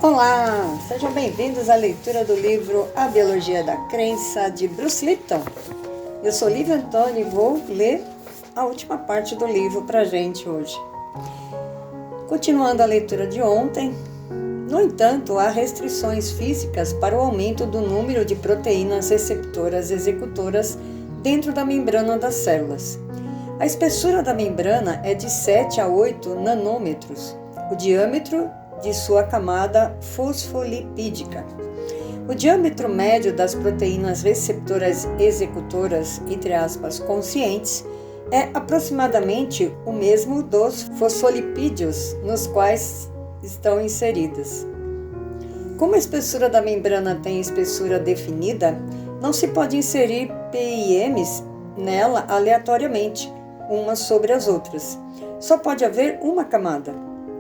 Olá, sejam bem-vindos à leitura do livro A Biologia da Crença, de Bruce Lipton. Eu sou Lívia Antônio e vou ler a última parte do livro para a gente hoje. Continuando a leitura de ontem, no entanto, há restrições físicas para o aumento do número de proteínas receptoras executoras dentro da membrana das células. A espessura da membrana é de 7 a 8 nanômetros, o diâmetro de sua camada fosfolipídica. O diâmetro médio das proteínas receptoras executoras, entre aspas, conscientes, é aproximadamente o mesmo dos fosfolipídios nos quais estão inseridas. Como a espessura da membrana tem espessura definida, não se pode inserir PIMs nela aleatoriamente, umas sobre as outras. Só pode haver uma camada.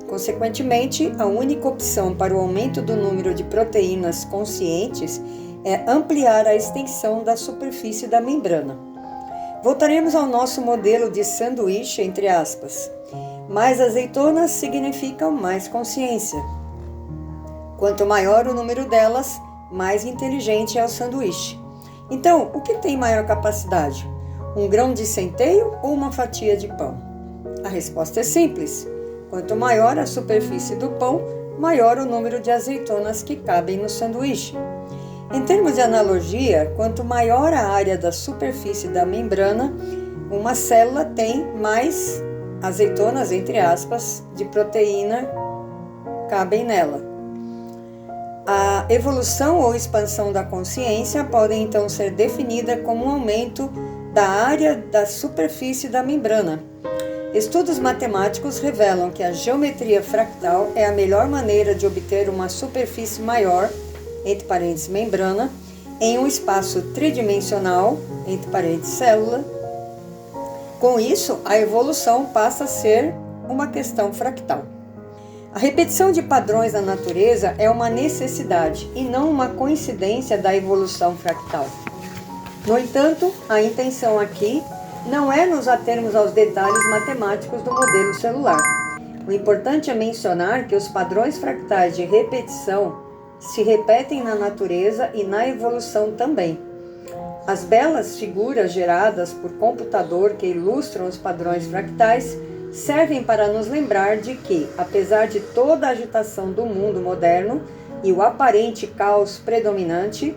Consequentemente, a única opção para o aumento do número de proteínas conscientes é ampliar a extensão da superfície da membrana. Voltaremos ao nosso modelo de sanduíche, entre aspas. Mais azeitonas significam mais consciência. Quanto maior o número delas, mais inteligente é o sanduíche. Então, o que tem maior capacidade? Um grão de centeio ou uma fatia de pão? A resposta é simples. Quanto maior a superfície do pão, maior o número de azeitonas que cabem no sanduíche. Em termos de analogia, quanto maior a área da superfície da membrana, uma célula tem mais azeitonas, entre aspas, de proteína cabem nela. A evolução ou expansão da consciência pode então ser definida como um aumento da área da superfície da membrana. Estudos matemáticos revelam que a geometria fractal é a melhor maneira de obter uma superfície maior, entre parênteses membrana, em um espaço tridimensional, entre parênteses célula. Com isso, a evolução passa a ser uma questão fractal. A repetição de padrões na natureza é uma necessidade e não uma coincidência da evolução fractal. No entanto, a intenção aqui não é nos atermos aos detalhes matemáticos do modelo celular. O importante é mencionar que os padrões fractais de repetição se repetem na natureza e na evolução também. As belas figuras geradas por computador que ilustram os padrões fractais servem para nos lembrar de que, apesar de toda a agitação do mundo moderno e o aparente caos predominante,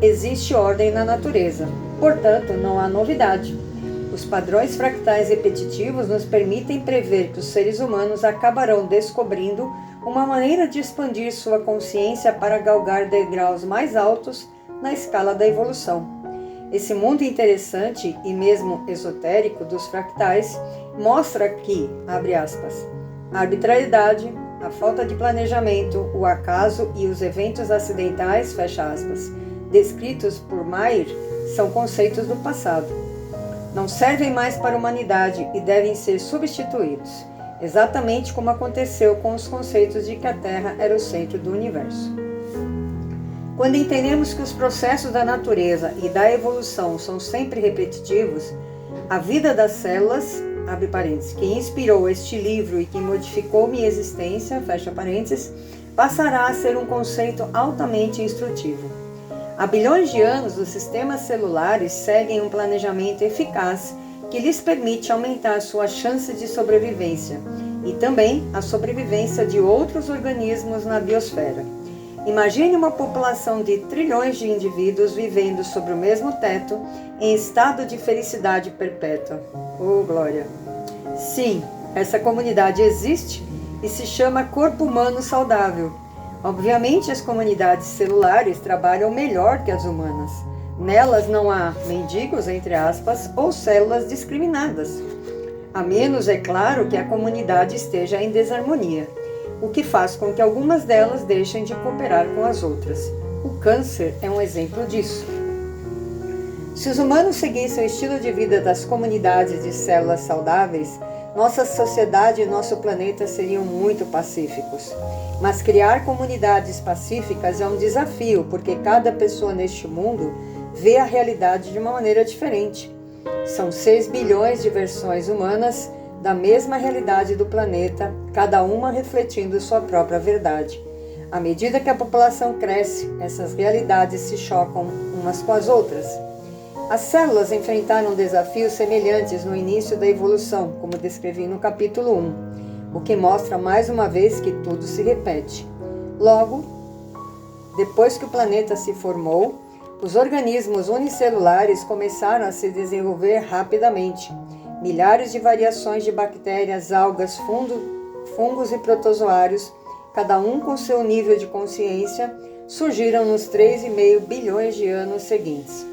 existe ordem na natureza. Portanto, não há novidade. Os padrões fractais repetitivos nos permitem prever que os seres humanos acabarão descobrindo uma maneira de expandir sua consciência para galgar degraus mais altos na escala da evolução. Esse mundo interessante e mesmo esotérico dos fractais mostra que, abre aspas, a arbitrariedade, a falta de planejamento, o acaso e os eventos acidentais, fecha aspas, descritos por Mayr, são conceitos do passado. Não servem mais para a humanidade e devem ser substituídos, exatamente como aconteceu com os conceitos de que a Terra era o centro do universo. Quando entendemos que os processos da natureza e da evolução são sempre repetitivos, a vida das células, abre parênteses, que inspirou este livro e que modificou minha existência, fecha parênteses, passará a ser um conceito altamente instrutivo. Há bilhões de anos, os sistemas celulares seguem um planejamento eficaz que lhes permite aumentar sua chance de sobrevivência e também a sobrevivência de outros organismos na biosfera. Imagine uma população de trilhões de indivíduos vivendo sob o mesmo teto em estado de felicidade perpétua. Oh, glória! Sim, essa comunidade existe e se chama corpo humano saudável. Obviamente, as comunidades celulares trabalham melhor que as humanas. Nelas não há mendigos, entre aspas, ou células discriminadas. A menos, é claro, que a comunidade esteja em desarmonia, o que faz com que algumas delas deixem de cooperar com as outras. O câncer é um exemplo disso. Se os humanos seguissem o estilo de vida das comunidades de células saudáveis, nossa sociedade e nosso planeta seriam muito pacíficos. Mas criar comunidades pacíficas é um desafio, porque cada pessoa neste mundo vê a realidade de uma maneira diferente. São 6 bilhões de versões humanas da mesma realidade do planeta, cada uma refletindo sua própria verdade. À medida que a população cresce, essas realidades se chocam umas com as outras. As células enfrentaram desafios semelhantes no início da evolução, como descrevi no capítulo 1, o que mostra mais uma vez que tudo se repete. Logo, depois que o planeta se formou, os organismos unicelulares começaram a se desenvolver rapidamente. Milhares de variações de bactérias, algas, fungos e protozoários, cada um com seu nível de consciência, surgiram nos 3,5 bilhões de anos seguintes.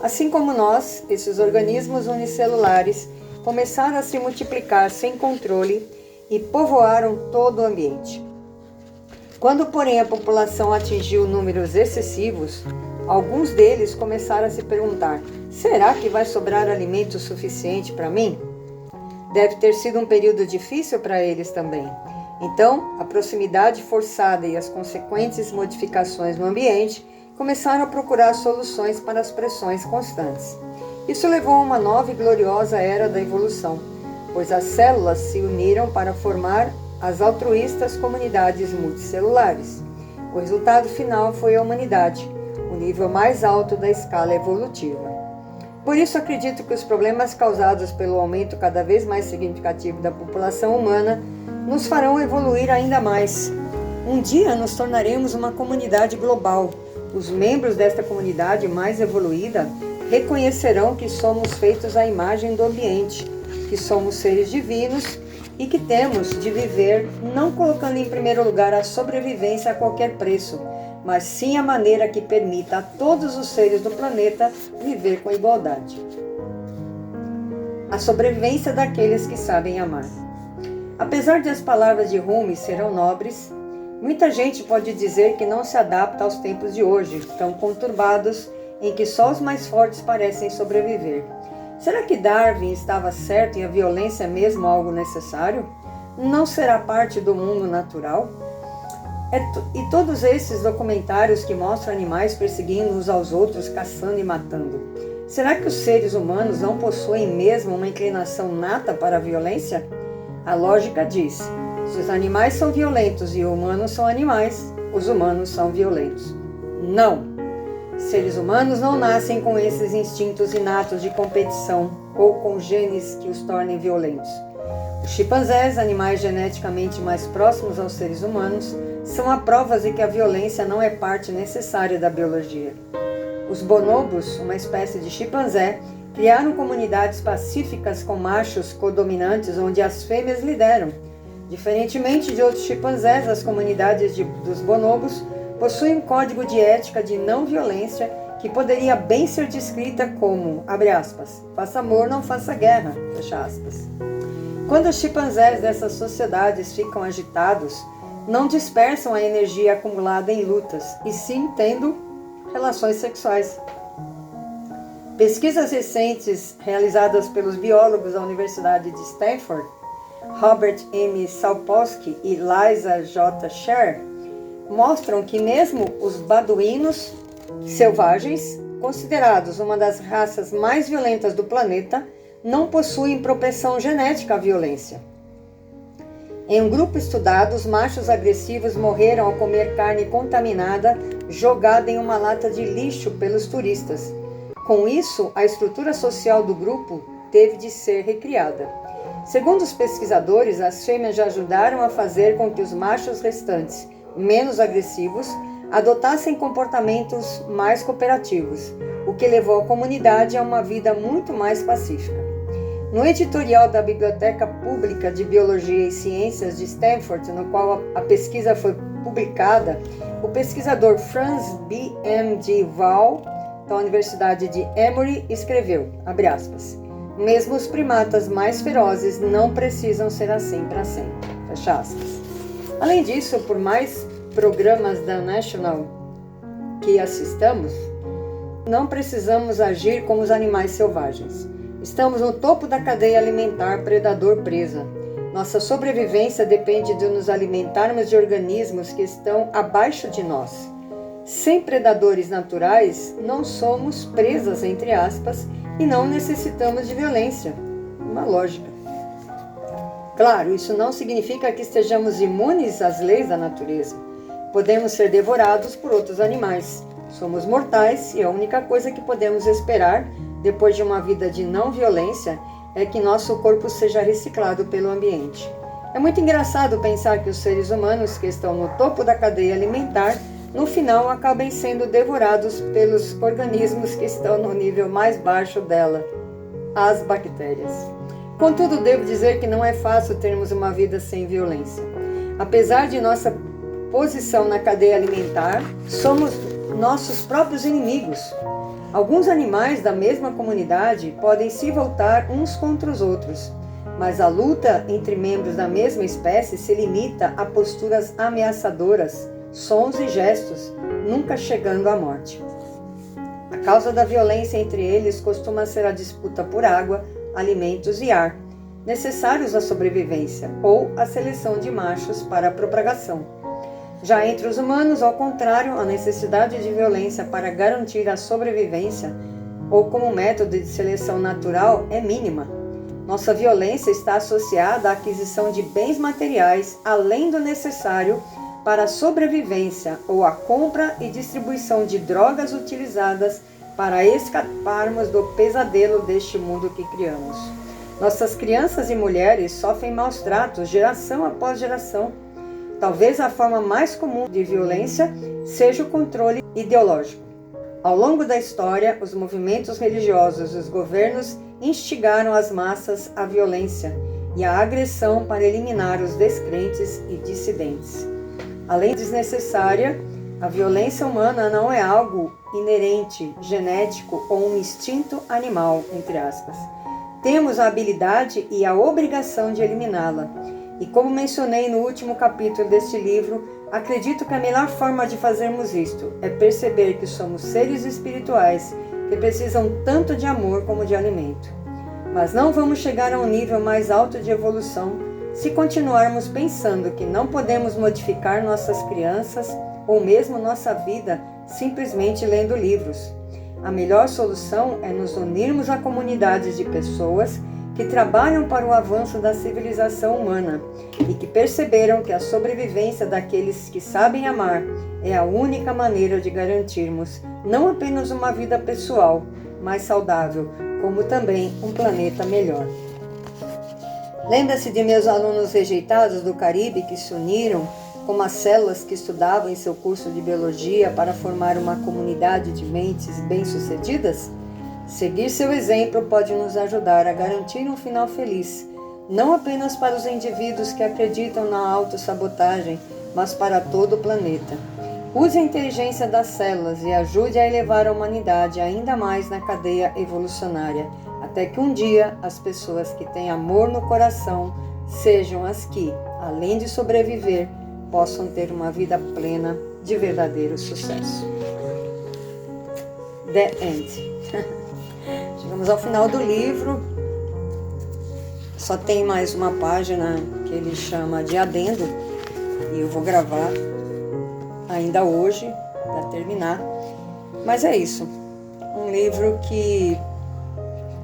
Assim como nós, esses organismos unicelulares começaram a se multiplicar sem controle e povoaram todo o ambiente. Quando, porém, a população atingiu números excessivos, alguns deles começaram a se perguntar: será que vai sobrar alimento suficiente para mim? Deve ter sido um período difícil para eles também. Então, a proximidade forçada e as consequentes modificações no ambiente começaram a procurar soluções para as pressões constantes. Isso levou a uma nova e gloriosa era da evolução, pois as células se uniram para formar as altruístas comunidades multicelulares. O resultado final foi a humanidade, o nível mais alto da escala evolutiva. Por isso, acredito que os problemas causados pelo aumento cada vez mais significativo da população humana nos farão evoluir ainda mais. Um dia nos tornaremos uma comunidade global. Os membros desta comunidade mais evoluída reconhecerão que somos feitos à imagem do ambiente, que somos seres divinos e que temos de viver não colocando em primeiro lugar a sobrevivência a qualquer preço, mas sim a maneira que permita a todos os seres do planeta viver com igualdade. A sobrevivência daqueles que sabem amar. Apesar de as palavras de Rumi serão nobres, muita gente pode dizer que não se adapta aos tempos de hoje, tão conturbados, em que só os mais fortes parecem sobreviver. Será que Darwin estava certo e a violência é mesmo algo necessário? Não será parte do mundo natural? E todos esses documentários que mostram animais perseguindo uns aos outros, caçando e matando. Será que os seres humanos não possuem mesmo uma inclinação nata para a violência? A lógica diz: se os animais são violentos e os humanos são animais, os humanos são violentos. Não! Seres humanos não nascem com esses instintos inatos de competição ou com genes que os tornem violentos. Os chimpanzés, animais geneticamente mais próximos aos seres humanos, são a prova de que a violência não é parte necessária da biologia. Os bonobos, uma espécie de chimpanzé, criaram comunidades pacíficas com machos codominantes onde as fêmeas lideram. Diferentemente de outros chimpanzés, as comunidades dos bonobos possuem um código de ética de não violência que poderia bem ser descrita como, abre aspas, faça amor, não faça guerra, fecha aspas. Quando os chimpanzés dessas sociedades ficam agitados, não dispersam a energia acumulada em lutas, e sim tendo relações sexuais. Pesquisas recentes realizadas pelos biólogos da Universidade de Stanford, Robert M. Sapolsky e Liza J. Sher, mostram que mesmo os baduínos selvagens, considerados uma das raças mais violentas do planeta, não possuem propensão genética à violência. Em um grupo estudado, os machos agressivos morreram ao comer carne contaminada jogada em uma lata de lixo pelos turistas. Com isso, a estrutura social do grupo teve de ser recriada. Segundo os pesquisadores, as fêmeas já ajudaram a fazer com que os machos restantes, menos agressivos, adotassem comportamentos mais cooperativos, o que levou a comunidade a uma vida muito mais pacífica. No editorial da Biblioteca Pública de Biologia e Ciências de Stanford, no qual a pesquisa foi publicada, o pesquisador Franz B. M. D. Wall, da Universidade de Emory, escreveu, abre aspas, mesmo os primatas mais ferozes não precisam ser assim para sempre, fecha aspas. Além disso, por mais programas da National que assistamos, não precisamos agir como os animais selvagens. Estamos no topo da cadeia alimentar predador-presa. Nossa sobrevivência depende de nos alimentarmos de organismos que estão abaixo de nós. Sem predadores naturais, não somos presas, entre aspas, e não necessitamos de violência. Uma lógica. Claro, isso não significa que estejamos imunes às leis da natureza. Podemos ser devorados por outros animais. Somos mortais e a única coisa que podemos esperar, depois de uma vida de não violência, é que nosso corpo seja reciclado pelo ambiente. É muito engraçado pensar que os seres humanos que estão no topo da cadeia alimentar, no final acabem sendo devorados pelos organismos que estão no nível mais baixo dela, as bactérias. Contudo, devo dizer que não é fácil termos uma vida sem violência. Apesar de nossa posição na cadeia alimentar, somos nossos próprios inimigos. Alguns animais da mesma comunidade podem se voltar uns contra os outros, mas a luta entre membros da mesma espécie se limita a posturas ameaçadoras, sons e gestos, nunca chegando à morte. A causa da violência entre eles costuma ser a disputa por água, alimentos e ar, necessários à sobrevivência, ou a seleção de machos para a propagação. Já entre os humanos, ao contrário, a necessidade de violência para garantir a sobrevivência, ou como método de seleção natural, é mínima. Nossa violência está associada à aquisição de bens materiais além do necessário para a sobrevivência ou à compra e distribuição de drogas utilizadas para escaparmos do pesadelo deste mundo que criamos. Nossas crianças e mulheres sofrem maus tratos geração após geração. Talvez a forma mais comum de violência seja o controle ideológico. Ao longo da história, os movimentos religiosos e os governos instigaram as massas à violência e à agressão para eliminar os descrentes e dissidentes. Além de desnecessária, a violência humana não é algo inerente, genético ou um instinto animal, entre aspas. Temos a habilidade e a obrigação de eliminá-la. E como mencionei no último capítulo deste livro, acredito que a melhor forma de fazermos isto é perceber que somos seres espirituais que precisam tanto de amor como de alimento. Mas não vamos chegar a um nível mais alto de evolução se continuarmos pensando que não podemos modificar nossas crianças ou mesmo nossa vida simplesmente lendo livros. A melhor solução é nos unirmos a comunidades de pessoas que trabalham para o avanço da civilização humana e que perceberam que a sobrevivência daqueles que sabem amar é a única maneira de garantirmos não apenas uma vida pessoal mais saudável, como também um planeta melhor. Lembra-se de meus alunos rejeitados do Caribe que se uniram como as células que estudavam em seu curso de biologia para formar uma comunidade de mentes bem-sucedidas? Seguir seu exemplo pode nos ajudar a garantir um final feliz, não apenas para os indivíduos que acreditam na autossabotagem, mas para todo o planeta. Use a inteligência das células e ajude a elevar a humanidade ainda mais na cadeia evolucionária, até que um dia as pessoas que têm amor no coração sejam as que, além de sobreviver, possam ter uma vida plena de verdadeiro sucesso. The End. Chegamos ao final do livro. Só tem mais uma página que ele chama de adendo e eu vou gravar ainda hoje para terminar. Mas é isso. Um livro que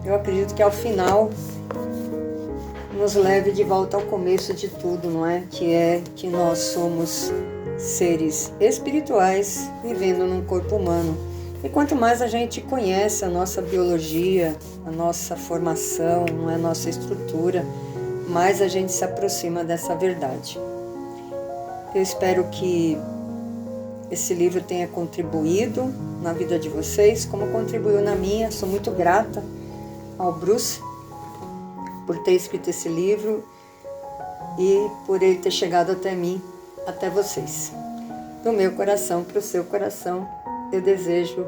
eu acredito que ao final nos leve de volta ao começo de tudo, não é? Que é que nós somos seres espirituais vivendo num corpo humano. E quanto mais a gente conhece a nossa biologia, a nossa formação, não é? A nossa estrutura, mais a gente se aproxima dessa verdade. Eu espero que esse livro tenha contribuído na vida de vocês, como contribuiu na minha. Sou muito grata ao Bruce por ter escrito esse livro e por ele ter chegado até mim, até vocês. Do meu coração para o seu coração, eu desejo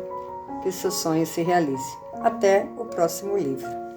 que o seu sonho se realize. Até o próximo livro.